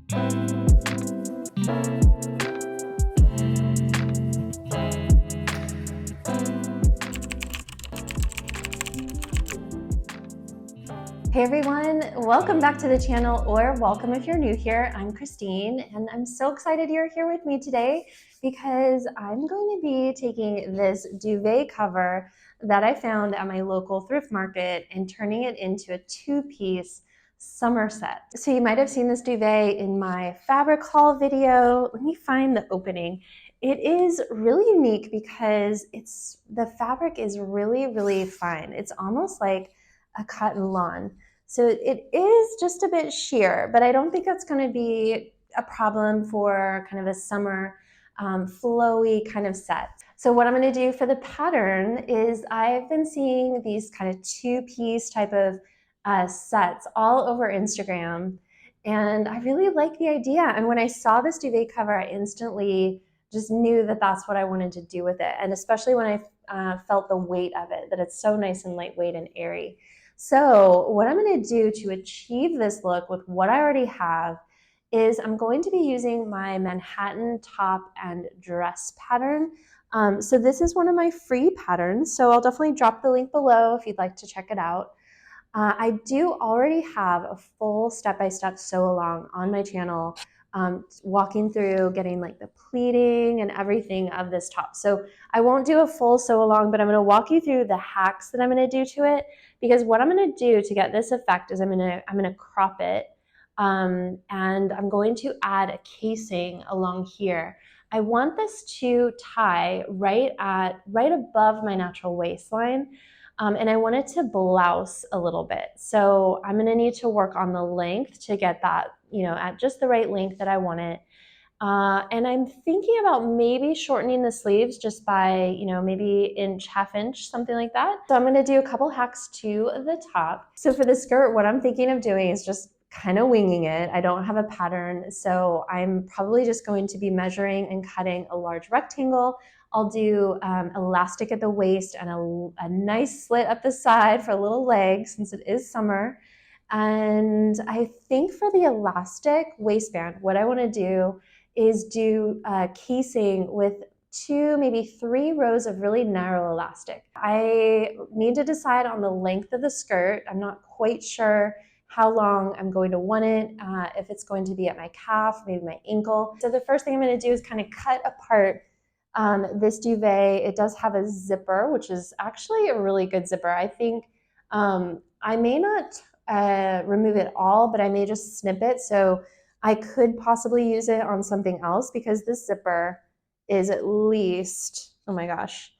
Hey everyone, welcome back to the channel, or welcome if you're new here. I'm Christine and I'm so excited you're here with me today because I'm going to be taking this duvet cover that I found at my local thrift market and turning it into a two-piece summer set. So you might have seen this duvet in my fabric haul video. Let me find the opening. It is really unique because the fabric is really fine. It's almost like a cotton lawn. So it is just a bit sheer, but I don't think that's going to be a problem for kind of a summer flowy kind of set. So what I'm going to do for the pattern is I've been seeing these kind of two-piece type of sets all over Instagram, and I really like the idea. And when I saw this duvet cover, I instantly just knew that that's what I wanted to do with it, and especially when I felt the weight of it, that it's so nice and lightweight and airy. So what I'm going to do to achieve this look with what I already have is I'm going to be using my Manhattan top and dress pattern. So this is one of my free patterns, so I'll definitely drop the link below if you'd like to check it out. I do already have a full step-by-step sew-along on my channel, walking through getting like the pleating and everything of this top. So I won't do a full sew-along, but I'm going to walk you through the hacks that I'm going to do to it, because what I'm going to do to get this effect is I'm going to crop it, and I'm going to add a casing along here. I want this to tie right above my natural waistline. And I want it to blouse a little bit. So I'm going to need to work on the length to get that, at just the right length that I want it. And I'm thinking about maybe shortening the sleeves just by, maybe half inch, something like that. So I'm going to do a couple hacks to the top. So for the skirt, what I'm thinking of doing is just kind of winging it. I don't have a pattern, so I'm probably just going to be measuring and cutting a large rectangle. I'll do elastic at the waist and a nice slit up the side for a little leg since it is summer. And I think for the elastic waistband, what I want to do is do casing with 2, maybe 3 rows of really narrow elastic. I need to decide on the length of the skirt. I'm not quite sure how long I'm going to want it, if it's going to be at my calf, maybe my ankle. So the first thing I'm going to do is kind of cut apart this duvet. It does have a zipper, which is actually a really good zipper. I think I may not remove it all, but I may just snip it. So I could possibly use it on something else, because this zipper is at least, oh my gosh,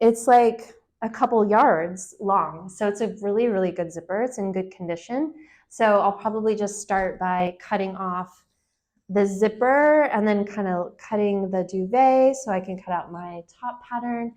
it's like a couple yards long. So it's a really good zipper. It's in good condition. So I'll probably just start by cutting off the zipper and then kind of cutting the duvet so I can cut out my top pattern.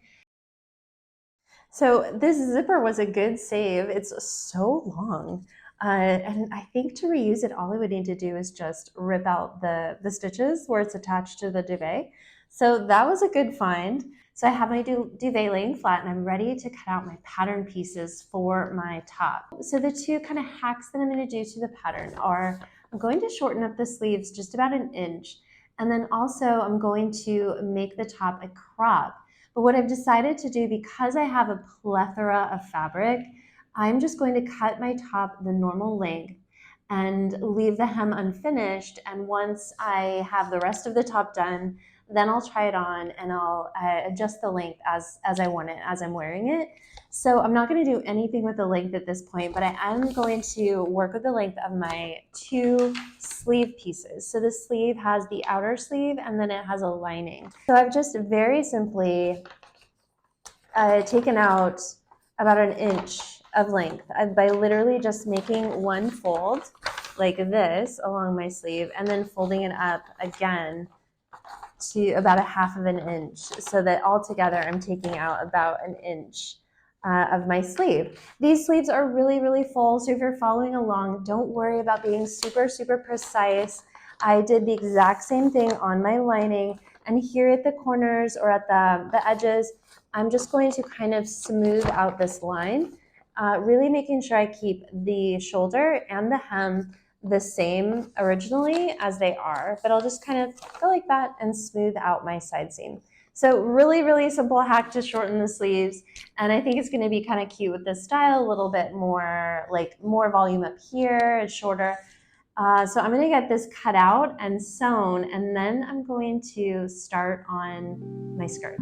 So this zipper was a good save. It's so long. And I think to reuse it, all I would need to do is just rip out the stitches where it's attached to the duvet. So that was a good find. So I have my duvet laying flat and I'm ready to cut out my pattern pieces for my top. So the two kind of hacks that I'm going to do to the pattern are I'm going to shorten up the sleeves just about an inch. And then also I'm going to make the top a crop. But what I've decided to do, because I have a plethora of fabric, I'm just going to cut my top the normal length and leave the hem unfinished. And once I have the rest of the top done, then I'll try it on and I'll adjust the length as I want it, as I'm wearing it. So I'm not going to do anything with the length at this point, but I am going to work with the length of my 2 sleeve pieces. So the sleeve has the outer sleeve and then it has a lining. So I've just very simply taken out about an inch of length by literally just making one fold like this along my sleeve and then folding it up again to about 1/2 inch, so that altogether I'm taking out about an inch of my sleeve. These sleeves are really full, so if you're following along, don't worry about being super precise. I did the exact same thing on my lining, and here at the corners or at the edges, I'm just going to kind of smooth out this line, really making sure I keep the shoulder and the hem the same originally as they are, but I'll just kind of go like that and smooth out my side seam. So really, really simple hack to shorten the sleeves. And I think it's gonna be kind of cute with this style, a little bit more, like more volume up here, it's shorter. So I'm gonna get this cut out and sewn, and then I'm going to start on my skirt.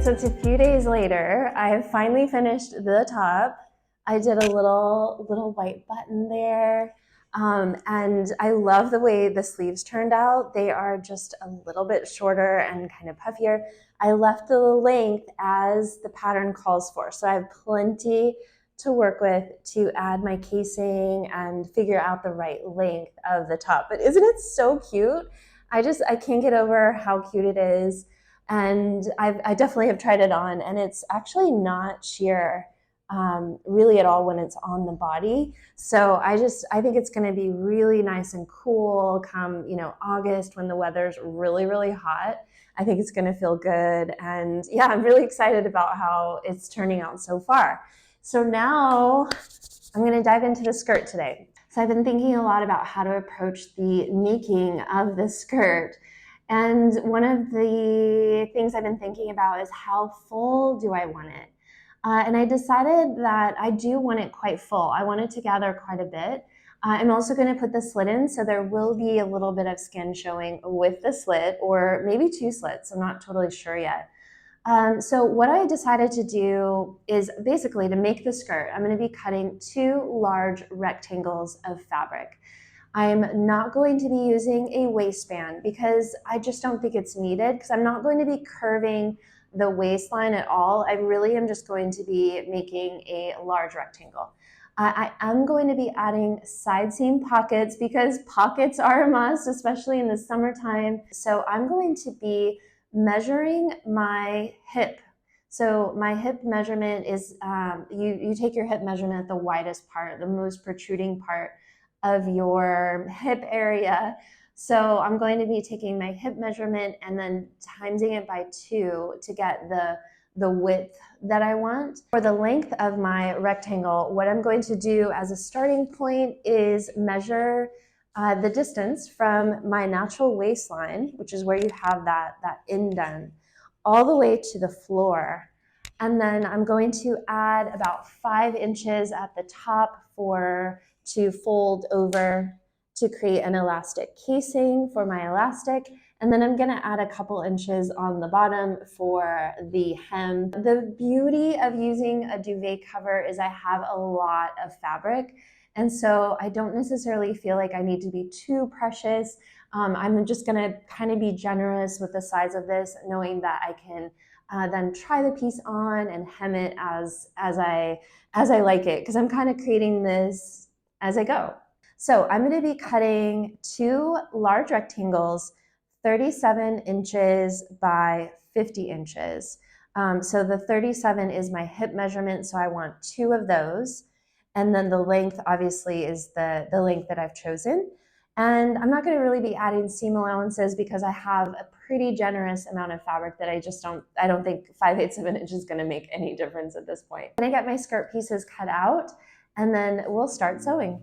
So it's a few days later. I have finally finished the top. I did a little white button there. And I love the way the sleeves turned out. They are just a little bit shorter and kind of puffier. I left the length as the pattern calls for. So I have plenty to work with to add my casing and figure out the right length of the top. But isn't it so cute? I can't get over how cute it is. And I definitely have tried it on, and it's actually not sheer really at all when it's on the body. So I think it's going to be really nice and cool come, August when the weather's really, really hot. I think it's going to feel good. And yeah, I'm really excited about how it's turning out so far. So now I'm going to dive into the skirt today. So I've been thinking a lot about how to approach the making of the skirt. And one of the things I've been thinking about is how full do I want it? And I decided that I do want it quite full. I want it to gather quite a bit. I'm also going to put the slit in, so there will be a little bit of skin showing with the slit, or maybe 2 slits. I'm not totally sure yet. So what I decided to do is basically to make the skirt, I'm going to be cutting 2 large rectangles of fabric. I'm not going to be using a waistband because I just don't think it's needed, because I'm not going to be curving the waistline at all. I really am just going to be making a large rectangle. I am going to be adding side seam pockets because pockets are a must, especially in the summertime. So I'm going to be measuring my hip. So my hip measurement is, you take your hip measurement at the widest part, the most protruding part of your hip area. So I'm going to be taking my hip measurement and then timesing it by 2 to get the width that I want. For the length of my rectangle, what I'm going to do as a starting point is measure the distance from my natural waistline, which is where you have that indent, all the way to the floor. And then I'm going to add about 5 inches at the top to fold over to create an elastic casing for my elastic. And then I'm gonna add a couple inches on the bottom for the hem. The beauty of using a duvet cover is I have a lot of fabric. And so I don't necessarily feel like I need to be too precious. I'm just gonna kind of be generous with the size of this, knowing that I can then try the piece on and hem it as I like it, because I'm kind of creating this as I go. So I'm going to be cutting 2 large rectangles, 37 inches by 50 inches. So the 37 is my hip measurement, so I want 2 of those. And then the length obviously is the length that I've chosen. And I'm not going to really be adding seam allowances because I have a pretty generous amount of fabric that I don't think 5/8 of an inch is going to make any difference at this point. I'm going to get my skirt pieces cut out, and then we'll start sewing.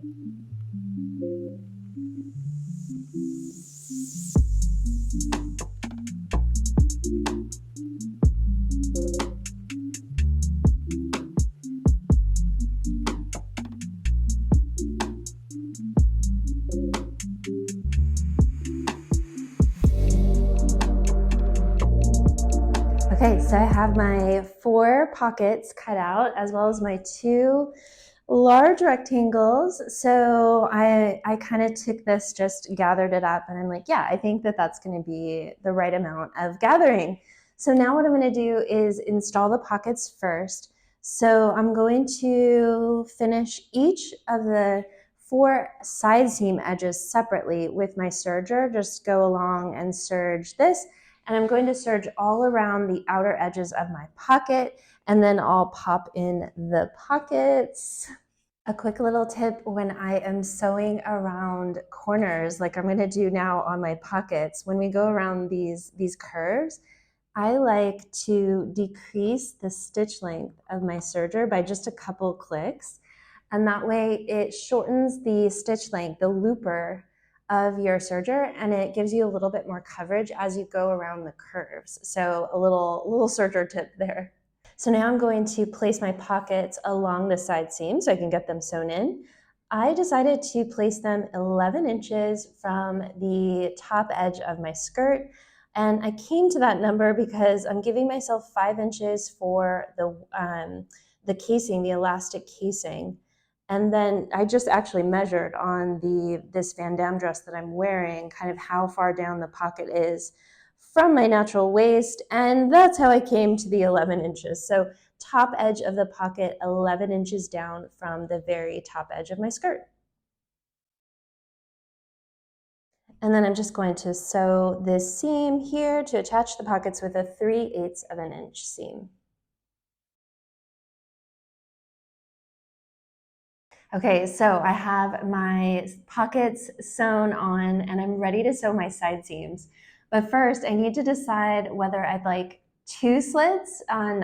Okay, so I have my 4 pockets cut out, as well as my 2 large rectangles. So I kind of took this, just gathered it up, and I'm like, yeah, I think that that's going to be the right amount of gathering. So now what I'm going to do is install the pockets first. So I'm going to finish each of the for side seam edges separately with my serger, just go along and serge this. And I'm going to serge all around the outer edges of my pocket, and then I'll pop in the pockets. A quick little tip when I am sewing around corners, like I'm going to do now on my pockets, when we go around these curves, I like to decrease the stitch length of my serger by just a couple clicks. And that way it shortens the stitch length, the looper of your serger, and it gives you a little bit more coverage as you go around the curves. So a little serger tip there. So now I'm going to place my pockets along the side seam so I can get them sewn in. I decided to place them 11 inches from the top edge of my skirt. And I came to that number because I'm giving myself 5 inches for the casing, the elastic casing. And then I just actually measured on this Van Damme dress that I'm wearing, kind of how far down the pocket is from my natural waist, and that's how I came to the 11 inches. So top edge of the pocket, 11 inches down from the very top edge of my skirt. And then I'm just going to sew this seam here to attach the pockets with a 3/8 of an inch seam. Okay, so I have my pockets sewn on and I'm ready to sew my side seams. But first I need to decide whether I'd like 2 slits on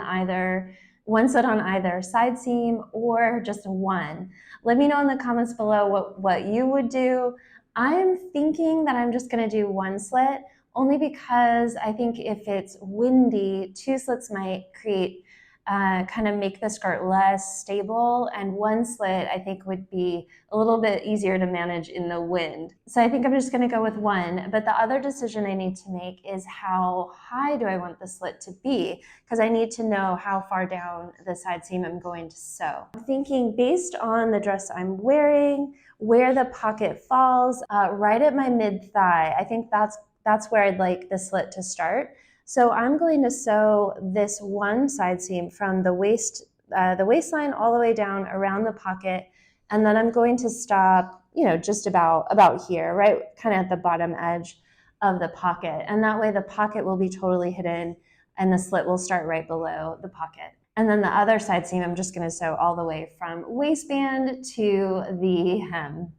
one slit on either side seam or just one. Let me know in the comments below what you would do. I'm thinking that I'm just gonna do 1 slit, only because I think if it's windy, 2 slits might create kind of make the skirt less stable, and 1 slit I think would be a little bit easier to manage in the wind. So I think I'm just going to go with 1, but the other decision I need to make is how high do I want the slit to be, because I need to know how far down the side seam I'm going to sew. I'm thinking based on the dress I'm wearing, where the pocket falls, right at my mid-thigh. I think that's where I'd like the slit to start. So I'm going to sew this one side seam from the waistline all the way down around the pocket, and then I'm going to stop, just about here, right, kind of at the bottom edge of the pocket. And that way the pocket will be totally hidden and the slit will start right below the pocket. And then the other side seam, I'm just going to sew all the way from waistband to the hem.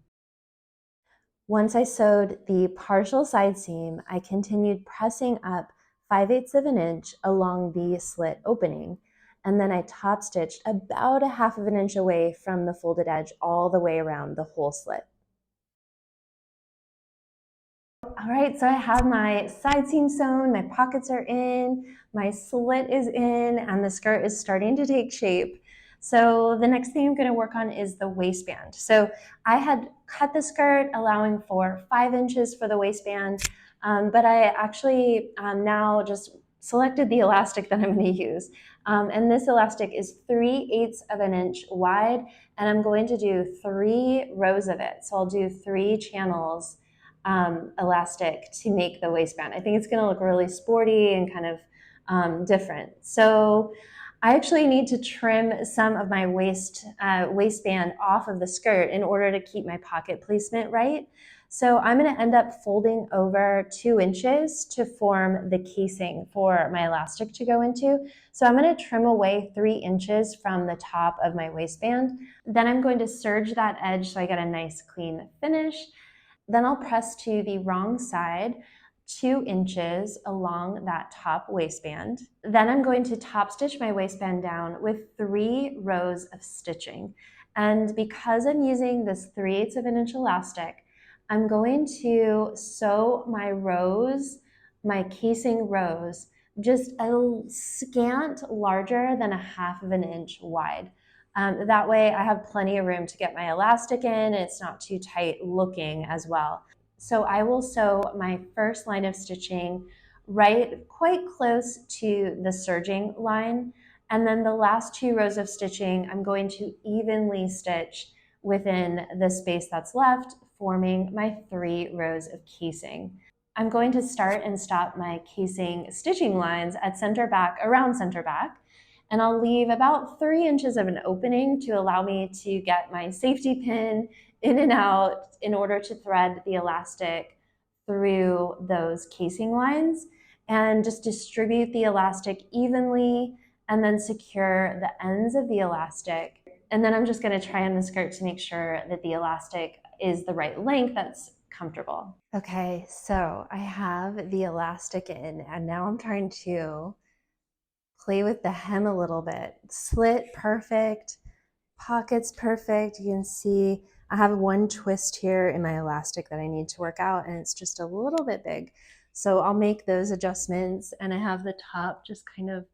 Once I sewed the partial side seam, I continued pressing up 5/8 of an inch along the slit opening, and then I top stitched about 1/2 of an inch away from the folded edge all the way around the whole slit. All right, so I have my side seam sewn, my pockets are in, my slit is in, and the skirt is starting to take shape. So the next thing I'm going to work on is the waistband. So I had cut the skirt, allowing for 5 inches for the waistband, but I actually now just selected the elastic that I'm going to use. And this elastic is 3/8 of an inch wide, and I'm going to do 3 rows of it. So I'll do 3 channels elastic to make the waistband. I think it's going to look really sporty and kind of different. So I actually need to trim some of my waistband off of the skirt in order to keep my pocket placement right. So I'm going to end up folding over 2 inches to form the casing for my elastic to go into. So I'm going to trim away 3 inches from the top of my waistband. Then I'm going to serge that edge so I get a nice clean finish. Then I'll press to the wrong side 2 inches along that top waistband. Then I'm going to top stitch my waistband down with 3 rows of stitching. And because I'm using this 3/8 of an inch elastic, I'm going to sew my rows, my casing rows, just a scant larger than 1/2 of an inch wide. That way I have plenty of room to get my elastic in, and it's not too tight looking as well. So I will sew my first line of stitching right quite close to the serging line, and then the last 2 rows of stitching I'm going to evenly stitch within the space that's left, forming my 3 rows of casing. I'm going to start and stop my casing stitching lines at center back, around center back, and I'll leave about 3 inches of an opening to allow me to get my safety pin in and out in order to thread the elastic through those casing lines, and just distribute the elastic evenly and then secure the ends of the elastic. And then I'm just going to try on the skirt to make sure that the elastic is the right length that's comfortable. Okay, so I have the elastic in, and now I'm trying to play with the hem a little bit. Slit perfect, pockets perfect. You can see I have one twist here in my elastic that I need to work out, and it's just a little bit big. So I'll make those adjustments, and I have the top just kind of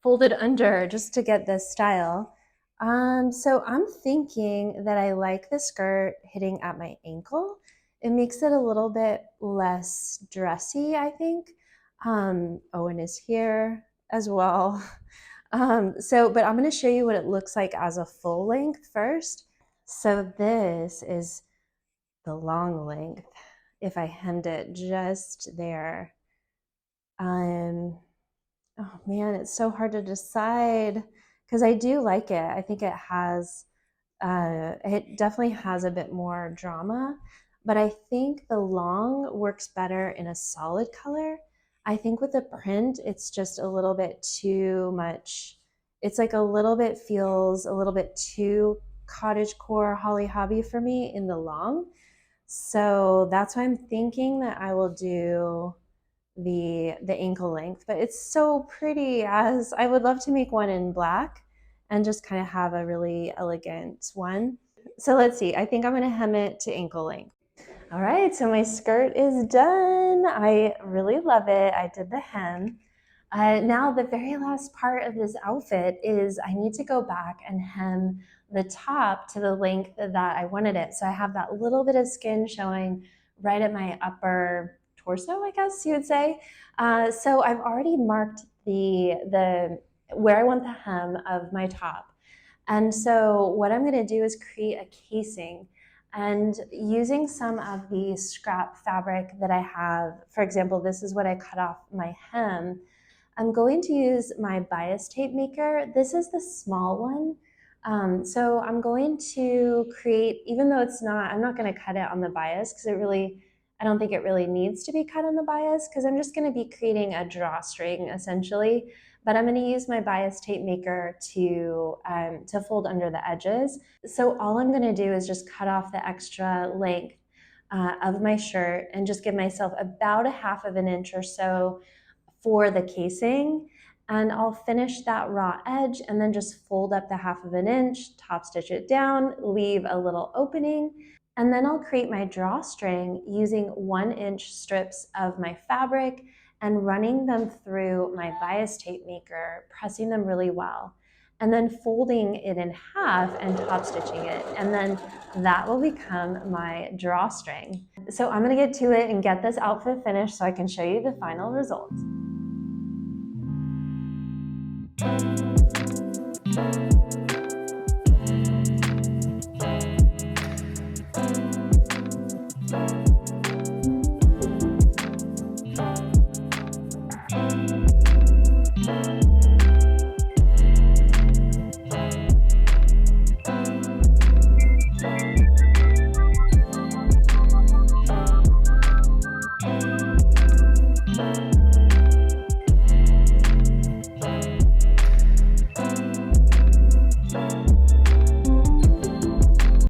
folded under just to get this style. So I'm thinking that I like the skirt hitting at my ankle. It makes it a little bit less dressy, I think. Owen is here as well. But I'm going to show you what it looks like as a full length first. So this is the long length. If I hemmed it just there. Oh man, it's so hard to decide because I do like it. I think it definitely has a bit more drama, but I think the long works better in a solid color. I think with the print, it's just a little bit too much. It's like feels a little bit too cottagecore Holly Hobby for me in the long. So that's why I'm thinking that I will do the ankle length, but it's so pretty. As I would love to make one in black and just kind of have a really elegant one. So let's see, I think I'm going to hem it to ankle length. All right, so my skirt is done. I really love it. I did the hem. Now the very last part of this outfit is I need to go back and hem the top to the length that I wanted it. So I have that little bit of skin showing right at my upper torso, I guess you would say. So I've already marked the where I want the hem of my top. And so what I'm going to do is create a casing. And using some of the scrap fabric that I have, for example, this is what I cut off my hem. I'm going to use my bias tape maker. This is the small one. So I'm going to create, even though I'm not going to cut it on the bias because I don't think it really needs to be cut on the bias because I'm just going to be creating a drawstring essentially. But I'm going to use my bias tape maker to fold under the edges. So all I'm going to do is just cut off the extra length of my shirt and just give myself about a half of an inch or so for the casing, and I'll finish that raw edge and then just fold up the half of an inch, top stitch it down, leave a little opening, and then I'll create my drawstring using 1-inch strips of my fabric and running them through my bias tape maker, pressing them really well, and then folding it in half and top stitching it, and then that will become my drawstring. So I'm gonna get to it and get this outfit finished so I can show you the final result.